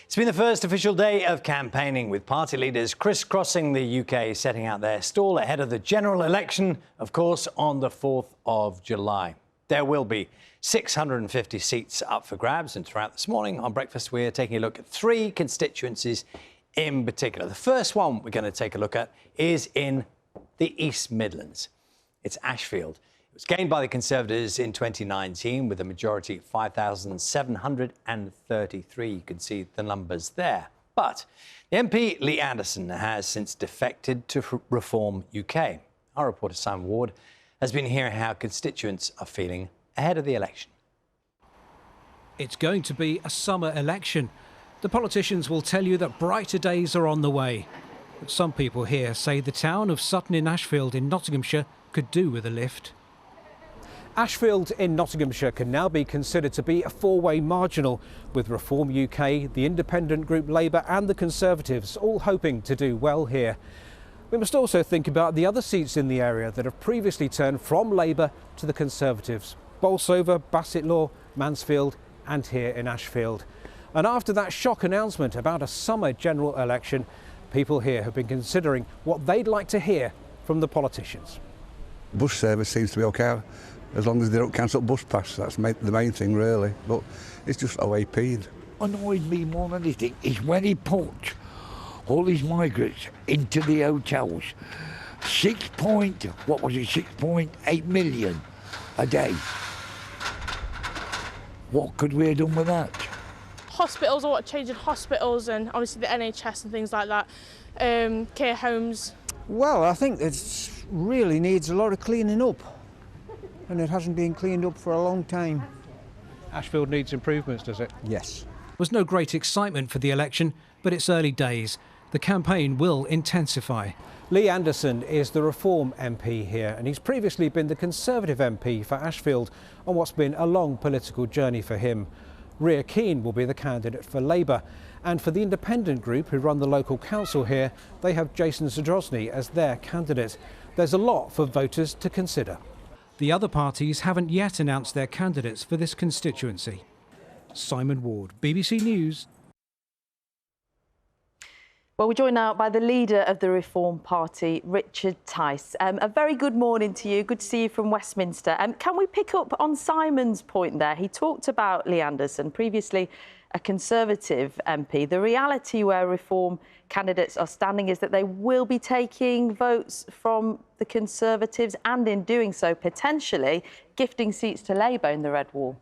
It's been the first official day of campaigning, with party leaders crisscrossing the UK, setting out their stall ahead of the general election, of course, on the 4th of July. There will be 650 seats up for grabs, and throughout this morning on Breakfast, we're taking a look at 3 constituencies in particular. The first one we're going to take a look at is in the East Midlands. It's Ashfield. It was gained by the Conservatives in 2019 with a majority of 5,733. You can see the numbers there. But the MP, Lee Anderson, has since defected to Reform UK. Our reporter, Simon Ward, has been hearing how constituents are feeling ahead of the election. It's going to be a summer election. The politicians will tell you that brighter days are on the way. But some people here say the town of Sutton in Ashfield in Nottinghamshire could do with a lift. Ashfield in Nottinghamshire can now be considered to be a 4-way marginal, with Reform UK, the independent group Labour and the Conservatives all hoping to do well here. We must also think about the other seats in the area that have previously turned from Labour to the Conservatives: Bolsover, Bassetlaw, Mansfield and here in Ashfield. And after that shock announcement about a summer general election, people here have been considering what they'd like to hear from the politicians. Bus service seems to be OK, as long as they don't cancel bus pass. That's the main thing, really. But it's just OAP. Annoyed me more than anything is when he put all these migrants into the hotels. 6.8 million a day. What could we have done with that? Hospitals, or what changing hospitals, and obviously the NHS and things like that, care homes. Well, I think it really needs a lot of cleaning up, and it hasn't been cleaned up for a long time. Ashfield needs improvements, does it? Yes. There was no great excitement for the election, but it's early days. The campaign will intensify. Lee Anderson is the Reform MP here, and he's previously been the Conservative MP for Ashfield on what's been a long political journey for him. Ria Keane will be the candidate for Labour, and for the independent group who run the local council here, they have Jason Zadrozny as their candidate. There's a lot for voters to consider. The other parties haven't yet announced their candidates for this constituency. Simon Ward, BBC News. Well, we're joined now by the leader of the Reform Party, Richard Tice. A very good morning to you. Good to see you from Westminster. Can we pick up on Simon's point there? He talked about Lee Anderson, previously a Conservative MP. The reality where Reform candidates are standing is that they will be taking votes from the Conservatives and, in doing so, potentially gifting seats to Labour in the Red Wall.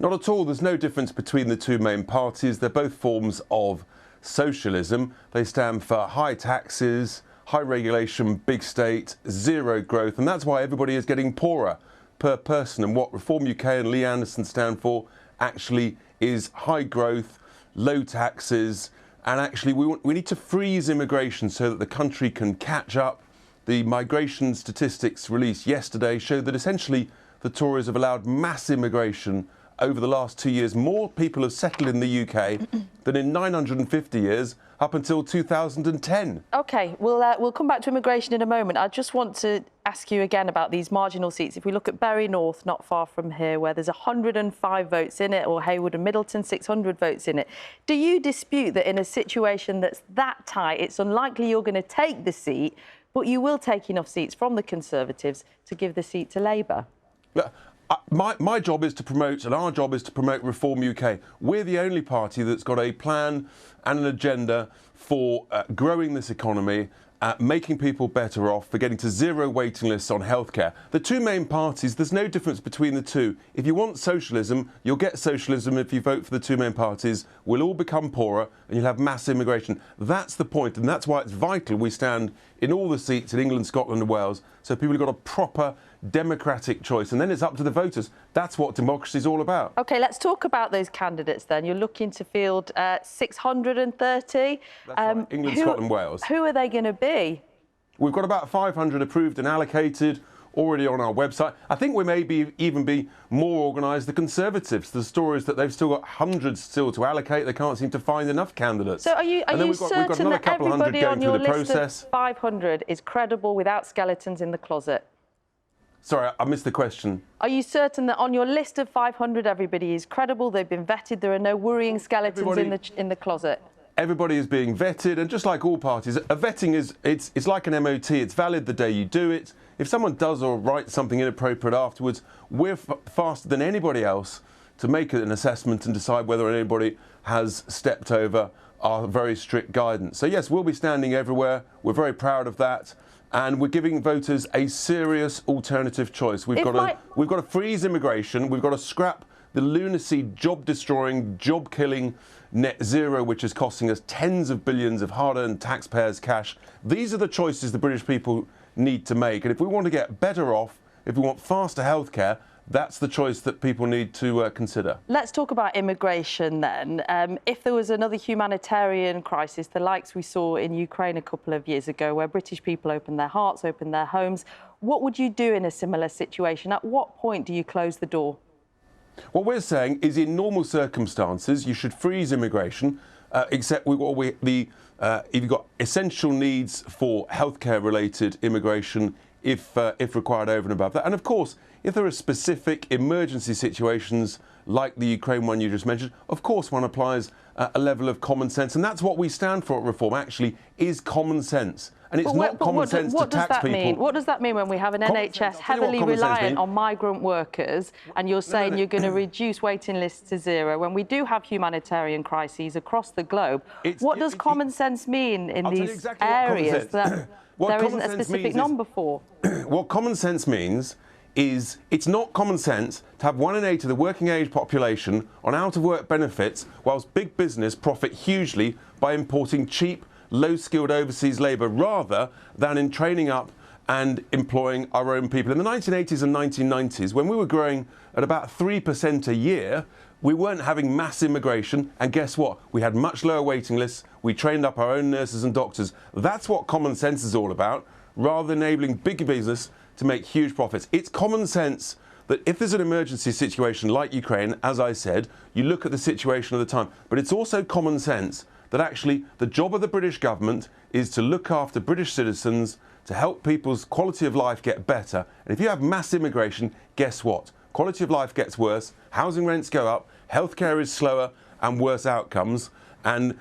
Not at all. There's no difference between the two main parties. They're both forms of socialism. They stand for high taxes, high regulation, big state, zero growth, and that's why everybody is getting poorer per person. And what Reform UK and Lee Anderson stand for actually is high growth, low taxes, and actually we need to freeze immigration so that the country can catch up. The migration statistics released yesterday show that essentially the Tories have allowed mass immigration over the last 2 years. More people have settled in the UK than in 950 years up until 2010. OK, we'll come back to immigration in a moment. I just want to ask you again about these marginal seats. If we look at Bury North, not far from here, where there's 105 votes in it, or Haywood and Middleton, 600 votes in it, do you dispute that in a situation that's that tight, it's unlikely you're going to take the seat, but you will take enough seats from the Conservatives to give the seat to Labour? My job is to promote, and our job is to promote Reform UK. We're the only party that's got a plan and an agenda for growing this economy, making people better off, for getting to zero waiting lists on healthcare. The two main parties, there's no difference between the two. If you want socialism, you'll get socialism if you vote for the two main parties. We'll all become poorer and you'll have mass immigration. That's the point, and that's why it's vital we stand in all the seats in England, Scotland and Wales, so people have got a proper democratic choice, and then it's up to the voters. That's what democracy is all about. OK, let's talk about those candidates then. You're looking to field 630. That's right. England, Scotland, Wales. Who are they going to be? We've got about 500 approved and allocated already on our website. I think we may even be more organised. The Conservatives, the story is that they've still got hundreds still to allocate. They can't seem to find enough candidates. So are you certain that everybody on your list of 500 is credible without skeletons in the closet? Sorry, I missed the question. Are you certain that on your list of 500 everybody is credible, they've been vetted, there are no worrying skeletons in the closet? everybody is being vetted, and just like all parties, a vetting it's like an MOT. It's valid the day you do it. If someone does or writes something inappropriate afterwards, we're faster than anybody else to make an assessment and decide whether anybody has stepped over our very strict guidance. So yes, we'll be standing everywhere. We're very proud of that. And we're giving voters a serious alternative choice. We've got to freeze immigration. We've got to scrap the lunacy, job-destroying, job-killing net zero, which is costing us tens of billions of hard-earned taxpayers' cash. These are the choices the British people need to make. And if we want to get better off, if we want faster healthcare, that's the choice that people need to consider. Let's talk about immigration then. If there was another humanitarian crisis, the likes we saw in Ukraine a couple of years ago, where British people opened their hearts, opened their homes, what would you do in a similar situation? At what point do you close the door? What we're saying is, in normal circumstances, you should freeze immigration, except if you've got essential needs for healthcare-related immigration, if required over and above that. And of course, if there are specific emergency situations like the Ukraine one you just mentioned, of course one applies a level of common sense. And that's what we stand for at Reform, actually, is common sense. And it's not common sense to tax people. What does that mean when we have an NHS heavily reliant on migrant workers, and you're saying you're going to reduce waiting lists to zero when we do have humanitarian crises across the globe? What does common sense mean in these areas that there isn't a specific number for? What common sense means is it's not common sense to have 1 in 8 of the working age population on out-of-work benefits whilst big business profit hugely by importing cheap, low-skilled overseas labour rather than in training up and employing our own people. In the 1980s and 1990s, when we were growing at about 3% a year, we weren't having mass immigration, and guess what? We had much lower waiting lists. We trained up our own nurses and doctors. That's what common sense is all about, rather than enabling big business to make huge profits. It's common sense that if there's an emergency situation like Ukraine, as I said, you look at the situation of the time. But it's also common sense that actually the job of the British government is to look after British citizens, to help people's quality of life get better. And if you have mass immigration, guess what? Quality of life gets worse, housing rents go up, healthcare is slower and worse outcomes, and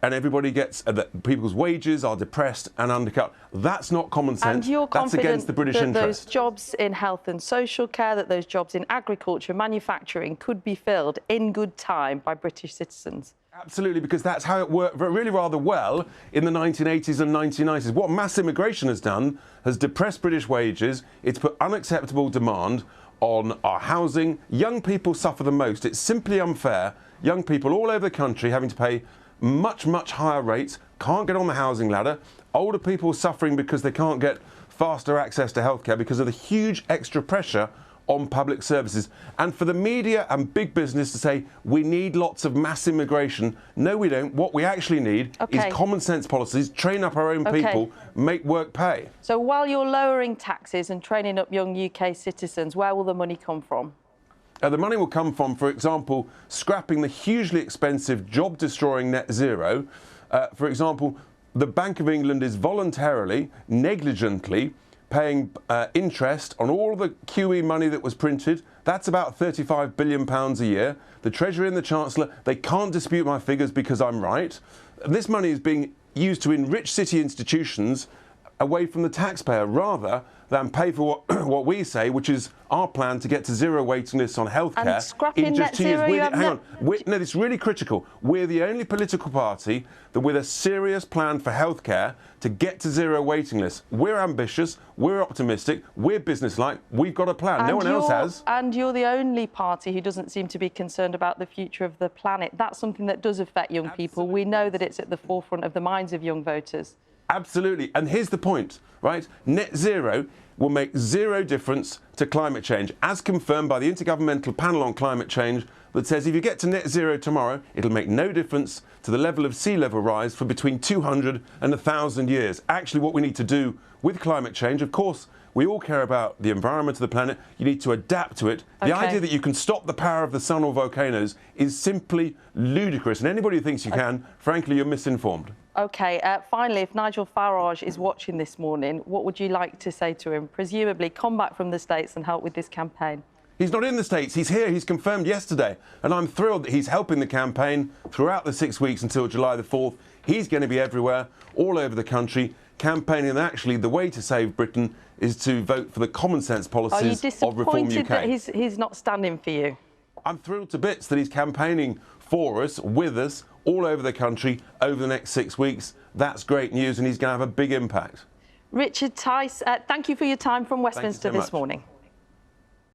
everybody gets people's wages are depressed and undercut. That's not common sense. And you're That's against the British confident that interest. those jobs in health and social care, that those jobs in agriculture, manufacturing could be filled in good time by British citizens? Absolutely, because that's how it worked really rather well in the 1980s and 1990s. What mass immigration has done has depressed British wages. It's put unacceptable demand on our housing. Young people suffer the most. It's simply unfair. Young people all over the country having to pay much, much higher rates, can't get on the housing ladder. Older people suffering because they can't get faster access to healthcare because of the huge extra pressure on public services. And for the media and big business to say, we need lots of mass immigration. No, we don't. What we actually need is common sense policies, train up our own people, make work pay. So while you're lowering taxes and training up young UK citizens, where will the money come from? The money will come from, for example, scrapping the hugely expensive job-destroying net zero. For example, the Bank of England is voluntarily, negligently, paying interest on all the QE money that was printed. That's about £35 billion a year. The Treasury and the Chancellor, they can't dispute my figures because I'm right. This money is being used to enrich city institutions away from the taxpayer rather than pay for what we say, which is our plan to get to zero waiting lists on healthcare in just 2 years. Hang on. No, it's really critical. We're the only political party that with a serious plan for healthcare to get to zero waiting lists. We're ambitious, we're optimistic, we're businesslike, we've got a plan. No one else has. And you're the only party who doesn't seem to be concerned about the future of the planet. That's something that does affect young people. We know that it's at the forefront of the minds of young voters. Absolutely. And here's the point, right? Net zero will make zero difference to climate change, as confirmed by the Intergovernmental Panel on Climate Change, that says if you get to net zero tomorrow, it'll make no difference to the level of sea level rise for between 200 and 1,000 years. Actually, what we need to do with climate change, of course, we all care about the environment of the planet. You need to adapt to it. The idea that you can stop the power of the sun or volcanoes is simply ludicrous. And anybody who thinks you can, frankly, you're misinformed. OK, finally, if Nigel Farage is watching this morning, what would you like to say to him? Presumably come back from the States and help with this campaign. He's not in the States, he's here, he's confirmed yesterday. And I'm thrilled that he's helping the campaign throughout the 6 weeks until July the 4th. He's going to be everywhere, all over the country, campaigning. And actually, the way to save Britain is to vote for the common sense policies of Reform UK. Are you disappointed that he's not standing for you? I'm thrilled to bits that he's campaigning for us, with us, all over the country over the next 6 weeks. That's great news, and he's going to have a big impact. Richard Tice, thank you for your time from Westminster this morning.